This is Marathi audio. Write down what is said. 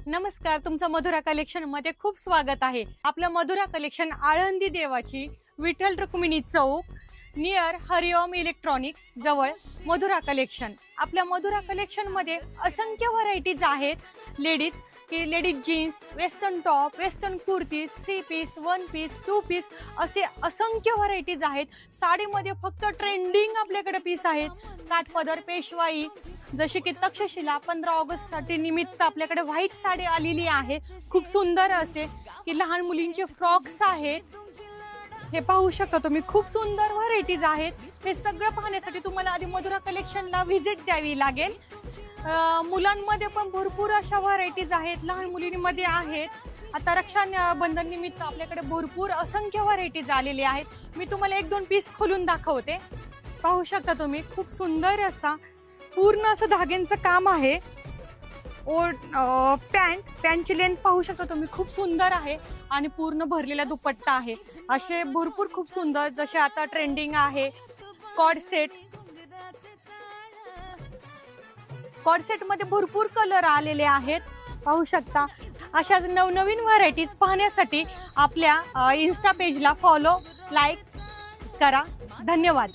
नमस्कार, तुमचं मधुरा कलेक्शन मध्ये खूप स्वागत आहे। आपलं मधुरा कलेक्शन आळंदी देवाची विठ्ठल रुक्मिणी चौक नियर हरिओम इलेक्ट्रॉनिक्स जवळ मधुरा कलेक्शन। आपल्या मधुरा कलेक्शन मध्ये असंख्य व्हरायटीज आहेत। Ladies jeans, western top, western kurtis, 3 piece, 1 piece, 2 piece असे असंख्य व्हरायटीज आहेत। साडीमध्ये फक्त ट्रेंडिंग आपल्याकडे पीस आहेत। काठपदर, पेशवाई, जसे की तक्षशिला 15 ऑगस्ट साठी निमित्त आपल्याकडे व्हाईट साडी आलेली आहे। खूप सुंदर असे की लहान मुलींचे फ्रॉक्स आहेत। हे पाहू शकता तुम्ही, खूप सुंदर व्हरायटीज आहेत। हे सगळं पाहण्यासाठी तुम्हाला आधी मधुरा कलेक्शनला व्हिजिट द्यावी लागेल। मुलांमध्ये पण भरपूर अशा व्हरायटीज आहेत, लहान मुलींमध्ये आहेत। आता रक्षाबंधन निमित्त आपल्याकडे भरपूर असंख्य व्हरायटीज आलेले आहेत। मी तुम्हाला 1-2 पीस खोलून दाखवते। पाहू शकता तुम्ही, खूप सुंदर असा पूर्ण असं धाग्यांचं काम आहे। पॅन्टची लेंथ पाहू शकता तुम्ही, खूप सुंदर आहे आणि पूर्ण भरलेला दुपट्टा आहे। असे भरपूर खूप सुंदर, जसे आता ट्रेंडिंग आहे कॉर्ड सेट मध्ये भरपूर कलर आलेले आहेत। पाहू शकता, अशाच नवनवीन व्हरायटीज पाहण्यासाठी आपल्या इन्स्टा पेजला फॉलो, लाईक करा। धन्यवाद।